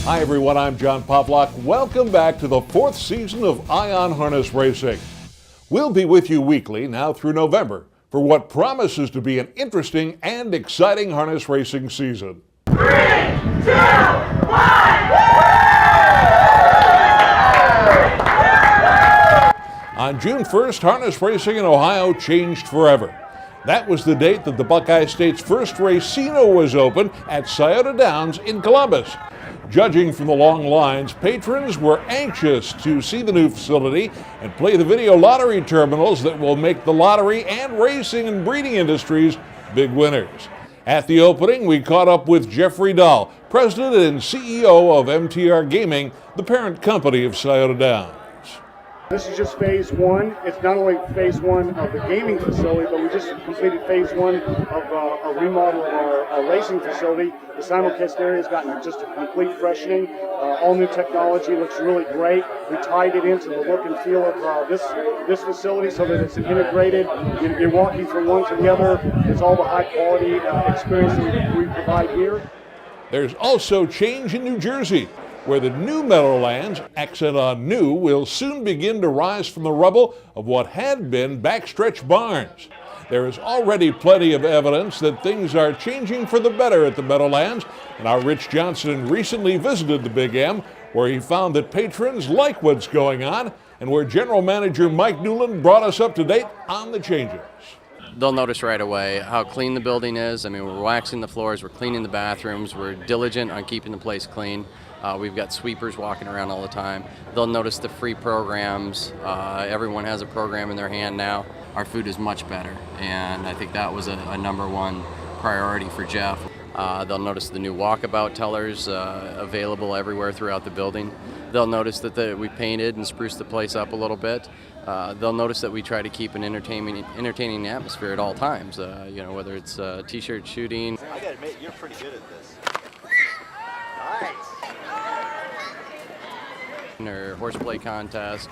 Hi everyone, I'm John Poplock. Welcome back to the 4th season of Ion Harness Racing. We'll be with you weekly now through November for what promises to be an interesting and exciting harness racing season. 3, 2, 1! On June 1st, harness racing in Ohio changed forever. That was the date that the Buckeye State's first racino was opened at Scioto Downs in Columbus. Judging from the long lines, patrons were anxious to see the new facility and play the video lottery terminals that will make the lottery and racing and breeding industries big winners. At the opening, we caught up with Jeffrey Dahl, president and CEO of MTR Gaming, the parent company of Scioto Downs. This is just phase one. It's not only phase one of the gaming facility, but we just completed phase one of a remodel of our racing facility. The simulcast area has gotten just a complete freshening. All new technology, looks really great. We tied it into the look and feel of this facility so that it's integrated. You're walking from one to the other. It's all the high quality experience that we provide here. There's also change in New Jersey, where the new Meadowlands, accent on new, will soon begin to rise from the rubble of what had been backstretch barns. There is already plenty of evidence that things are changing for the better at the Meadowlands, and our Rich Johnson recently visited the Big M, where he found that patrons like what's going on, and where General Manager Mike Newland brought us up to date on the changes. They'll notice right away how clean the building is. I mean, we're waxing the floors, we're cleaning the bathrooms, we're diligent on keeping the place clean. We've got sweepers walking around all the time. They'll notice the free programs. Everyone has a program in their hand now. Our food is much better, and I think that was a #1 priority for Jeff. They'll notice the new walkabout tellers available everywhere throughout the building. They'll notice that we painted and spruced the place up a little bit. They'll notice that we try to keep an entertaining atmosphere at all times, whether it's t-shirt shooting. I gotta admit, you're pretty good at this. Nice. Or horseplay contest.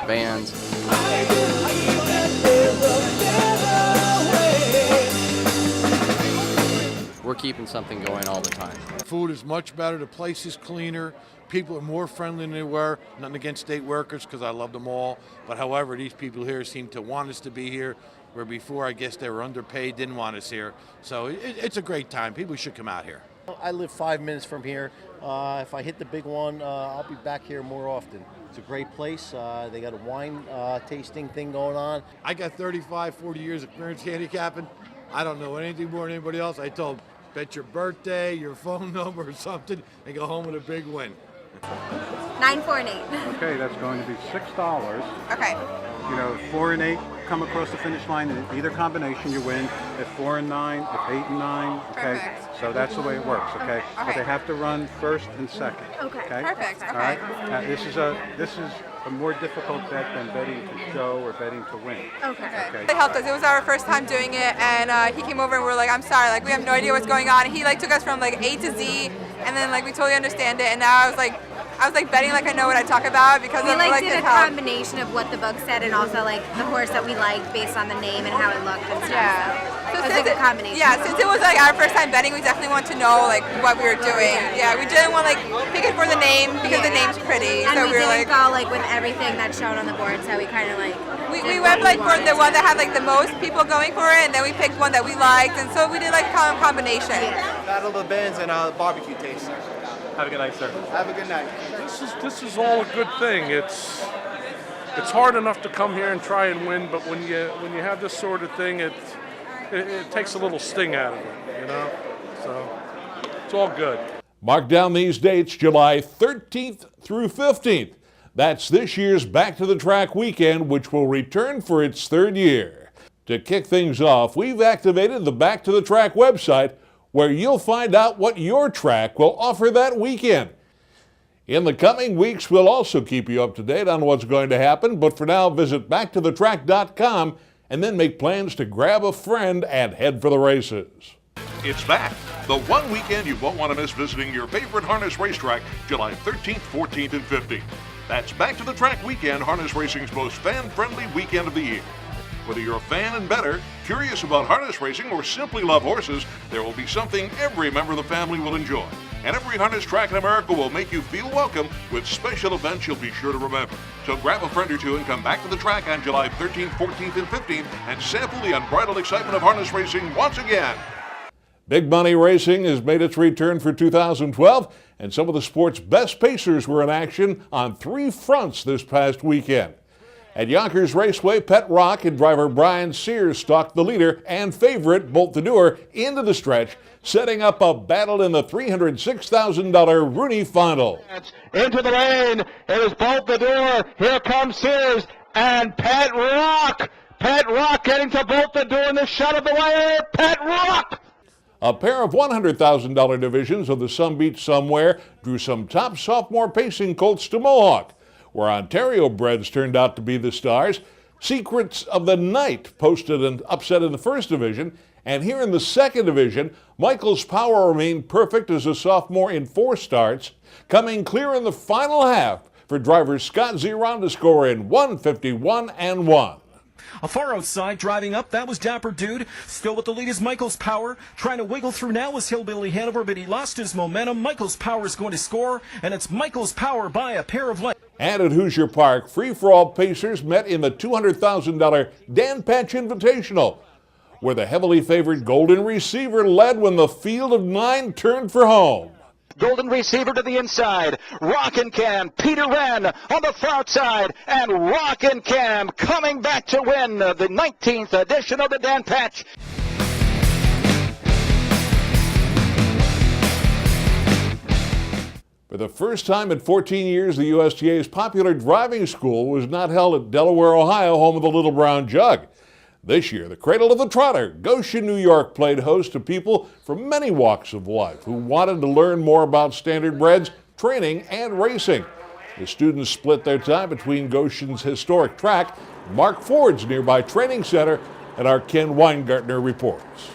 Bands. We're keeping something going all the time. Food is much better, the place is cleaner, people are more friendly than they were. Nothing against state workers, because I love them all, but however, these people here seem to want us to be here, where before I guess they were underpaid, didn't want us here. So it's a great time. People should come out here. I live 5 minutes from here. If I hit the big one, I'll be back here more often. It's a great place. They got a wine tasting thing going on. I got 35, 40 years of experience handicapping. I don't know anything more than anybody else. I told them, bet your birthday, your phone number or something, and go home with a big win. 9, 4, and 8. Okay, that's going to be $6. Okay. 4 and 8 come across the finish line in either combination, you win. If 4 and 9, if 8 and 9, okay. Perfect. So that's the way it works, okay. But they have to run first and second. Okay. Perfect. Okay. All right. This is a more difficult bet than betting to show or betting to win. Okay. It helped us. It was our first time doing it, and he came over and we were like, I'm sorry, we have no idea what's going on. He took us from A to Z, and then we totally understand it. And now I was betting I know what I talk about because we of did a combination of what the book said and also the horse that we liked based on the name and how it looked and stuff. Yeah. So it was a good combination. Yeah, since it was our first time betting, we definitely want to know what we were doing. Yeah, we didn't want pick it for the name because the name's pretty. And so we were didn't go with everything that's shown on the board, so we kind of we went for the one that had the most people going for it, and then we picked one that we liked, and so we did combination. Battle of the Bands and barbecue taste. Have a good night, sir. Have a good night. This is all a good thing. It's hard enough to come here and try and win, but when you have this sort of thing, it takes a little sting out of it, So it's all good. Mark down these dates, July 13th through 15th. That's this year's Back to the Track weekend, which will return for its 3rd year. To kick things off, we've activated the Back to the Track website, where you'll find out what your track will offer that weekend. In the coming weeks, we'll also keep you up to date on what's going to happen, but for now, visit backtothetrack.com and then make plans to grab a friend and head for the races. It's back. The one weekend you won't want to miss visiting your favorite harness racetrack, July 13th, 14th, and 15th. That's Back to the Track weekend, harness racing's most fan-friendly weekend of the year. Whether you're a fan and bettor, curious about harness racing, or simply love horses, there will be something every member of the family will enjoy. And every harness track in America will make you feel welcome with special events you'll be sure to remember. So grab a friend or two and come back to the track on July 13th, 14th, and 15th and sample the unbridled excitement of harness racing once again. Big Money Racing has made its return for 2012, and some of the sport's best pacers were in action on 3 fronts this past weekend. At Yonkers Raceway, Pet Rock and driver Brian Sears stalked the leader and favorite, Bolt the Doer, into the stretch, setting up a battle in the $306,000 Rooney Final. Into the lane, it is Bolt the Doer, here comes Sears, and Pet Rock! Pet Rock getting to Bolt the Doer in the shot of the way, Pet Rock! A pair of $100,000 divisions of the Some Beach Somewhere drew some top sophomore pacing colts to Mohawk, where Ontario breds turned out to be the stars. Secrets of the Night posted an upset in the first division, and here in the second division, Michael's Power remained perfect as a sophomore in 4 starts, coming clear in the final half for driver Scott Zeron to score in 151-1. A far outside, driving up, that was Dapper Dude. Still with the lead is Michael's Power. Trying to wiggle through now was Hillbilly Hanover, but he lost his momentum. Michael's Power is going to score, and it's Michael's Power by a pair of lengths. And at Hoosier Park, free-for-all pacers met in the $200,000 Dan Patch Invitational, where the heavily favored Golden Receiver led when the field of 9 turned for home. Golden Receiver to the inside. Rockin' Cam, Peter Wren on the far outside. And Rockin' Cam coming back to win the 19th edition of the Dan Patch. For the first time in 14 years, the USTA's popular driving school was not held at Delaware, Ohio, home of the Little Brown Jug. This year, the cradle of the trotter, Goshen, New York, played host to people from many walks of life who wanted to learn more about standardbreds, training, and racing. The students split their time between Goshen's historic track, Mark Ford's nearby training center, and our Ken Weingartner reports.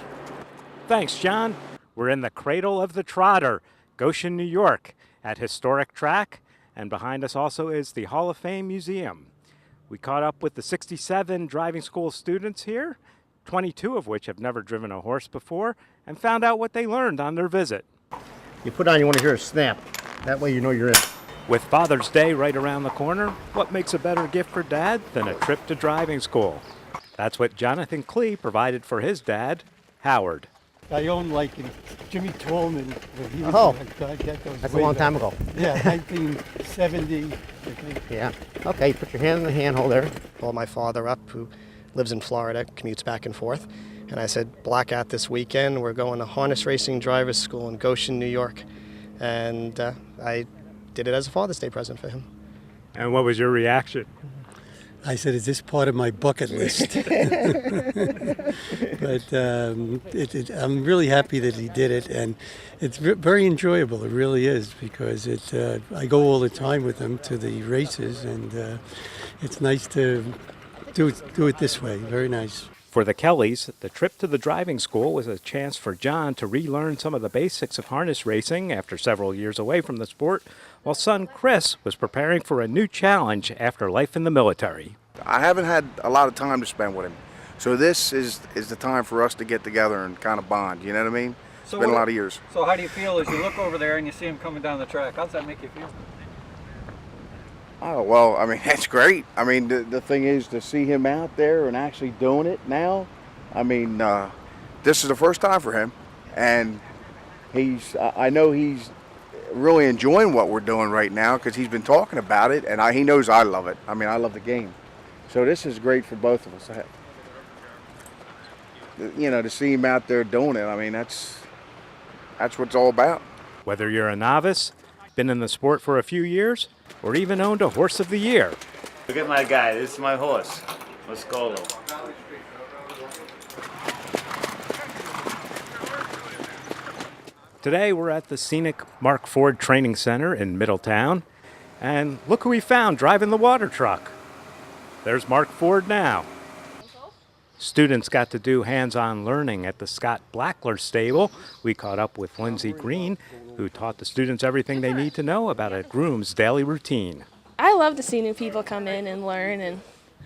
Thanks, John. We're in the cradle of the trotter, Goshen, New York, at historic track, and behind us also is the Hall of Fame Museum. We caught up with the 67 driving school students here, 22 of which have never driven a horse before, and found out what they learned on their visit. You put on, you want to hear a snap. That way you know you're in. With Father's Day right around the corner, what makes a better gift for Dad than a trip to driving school? That's what Jonathan Klee provided for his dad, Howard. I own like Jimmy Tolman. That's a long time ago. Yeah, 1970, I think. Yeah. Okay, put your hand in the handhold there. Called my father up, who lives in Florida, commutes back and forth. And I said, blackout this weekend. We're going to harness racing drivers school in Goshen, New York. And I did it as a Father's Day present for him. And what was your reaction? I said, is this part of my bucket list? But I'm really happy that he did it, and it's very enjoyable. It really is, because I go all the time with him to the races, and it's nice to do it this way. Very nice. For the Kellys, the trip to the driving school was a chance for John to relearn some of the basics of harness racing after several years away from the sport, while son Chris was preparing for a new challenge after life in the military. I haven't had a lot of time to spend with him, so this is the time for us to get together and kind of bond, you know what I mean? It's been a lot of years. So how do you feel as you look over there and you see him coming down the track? How does that make you feel? Oh, well, I mean, that's great. I mean, the thing is to see him out there and actually doing it now. I mean, this is the first time for him, and I know he's really enjoying what we're doing right now because he's been talking about it, and he knows I love it. I mean, I love the game. So this is great for both of us. You know, to see him out there doing it, I mean, that's what it's all about. Whether you're a novice, been in the sport for a few years, or even owned a horse of the year. Look at my guy. This is my horse, Moscolo. Today we're at the scenic Mark Ford Training Center in Middletown, and look who we found driving the water truck. There's Mark Ford now. Students got to do hands-on learning at the Scott Blackler stable. We caught up with Lindsay Green, who taught the students everything they need to know about a groom's daily routine. I love to see new people come in and learn, and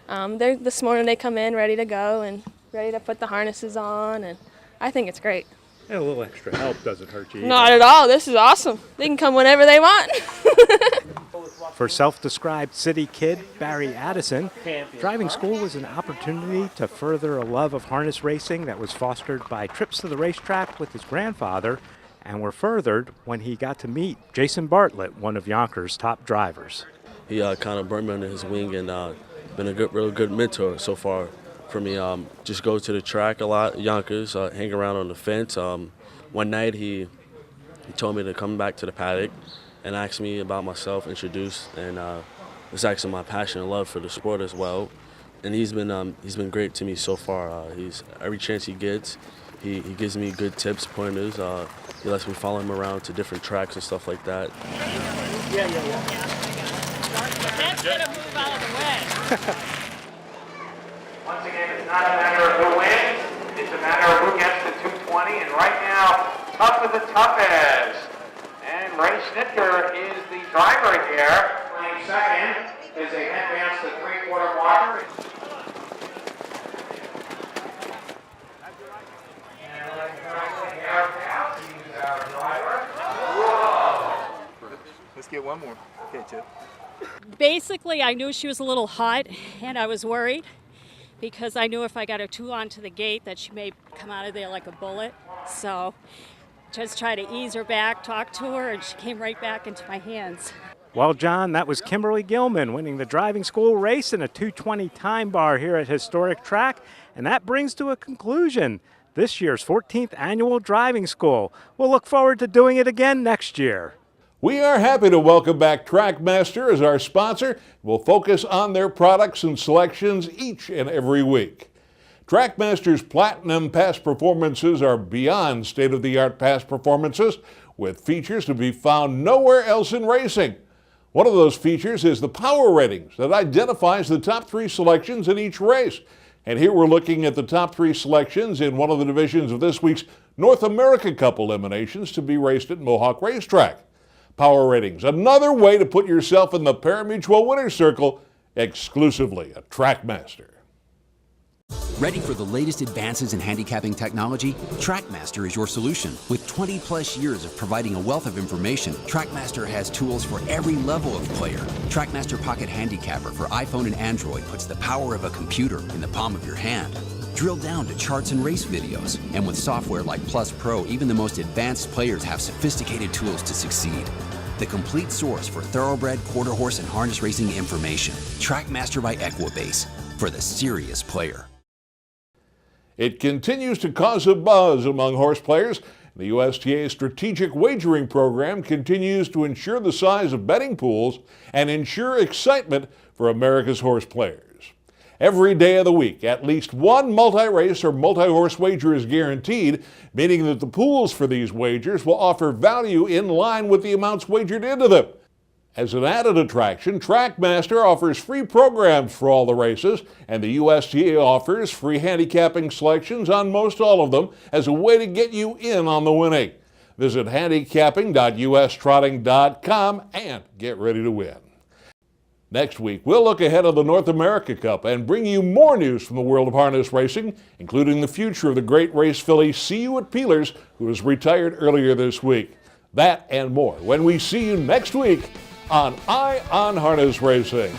This morning they come in ready to go and ready to put the harnesses on, and I think it's great. And a little extra help doesn't hurt you either. Not at all. This is awesome. They can come whenever they want. For self-described city kid Barry Addison, driving school was an opportunity to further a love of harness racing that was fostered by trips to the racetrack with his grandfather, and were furthered when he got to meet Jason Bartlett, one of Yonkers' top drivers. He kind of brought me under his wing and been a real good mentor so far for me. Just go to the track a lot, Yonkers, hang around on the fence. One night he told me to come back to the paddock and asked me about myself, introduced, and it's actually my passion and love for the sport as well. And he's been great to me so far. Every chance he gets, he gives me good tips, pointers. He lets me follow him around to different tracks and stuff like that. That's gonna move out of the way. Once again, it's not a matter of who wins, it's a matter of who gets to 220, and right now, tough of the toughest. And Ray Schnitker is the driver here. Playing second is a advance to three-quarter walker. And he's our driver. Whoa! Let's get one more. Okay, Chip. Basically, I knew she was a little hot, and I was worried because I knew if I got her too onto the gate that she may come out of there like a bullet. So just try to ease her back, talk to her, and she came right back into my hands. Well, John, that was Kimberly Gilman winning the driving school race in a 2:20 time bar here at Historic Track, and that brings to a conclusion this year's 14th annual driving school. We'll look forward to doing it again next year. We are happy to welcome back TrackMaster as our sponsor. We'll focus on their products and selections each and every week. TrackMaster's Platinum past performances are beyond state-of-the-art past performances with features to be found nowhere else in racing. One of those features is the power ratings that identifies the top 3 selections in each race. And here we're looking at the top 3 selections in one of the divisions of this week's North America Cup eliminations to be raced at Mohawk Racetrack. Power ratings, another way to put yourself in the pari-mutuel winner's circle exclusively at TrackMaster. Ready for the latest advances in handicapping technology? TrackMaster is your solution. With 20-plus years of providing a wealth of information, TrackMaster has tools for every level of player. TrackMaster Pocket Handicapper for iPhone and Android puts the power of a computer in the palm of your hand. Drill down to charts and race videos. And with software like Plus Pro, even the most advanced players have sophisticated tools to succeed. The complete source for thoroughbred, quarter horse, and harness racing information. TrackMaster by Equibase for the serious player. It continues to cause a buzz among horse players. The USTA's strategic wagering program continues to ensure the size of betting pools and ensure excitement for America's horse players. Every day of the week, at least one multi-race or multi-horse wager is guaranteed, meaning that the pools for these wagers will offer value in line with the amounts wagered into them. As an added attraction, TrackMaster offers free programs for all the races, and the USTA offers free handicapping selections on most all of them as a way to get you in on the winning. Visit handicapping.ustrotting.com and get ready to win. Next week, we'll look ahead of the North America Cup and bring you more news from the world of harness racing, including the future of the great race filly See You at Peelers, who was retired earlier this week. That and more when we see you next week on Eye on Harness Racing.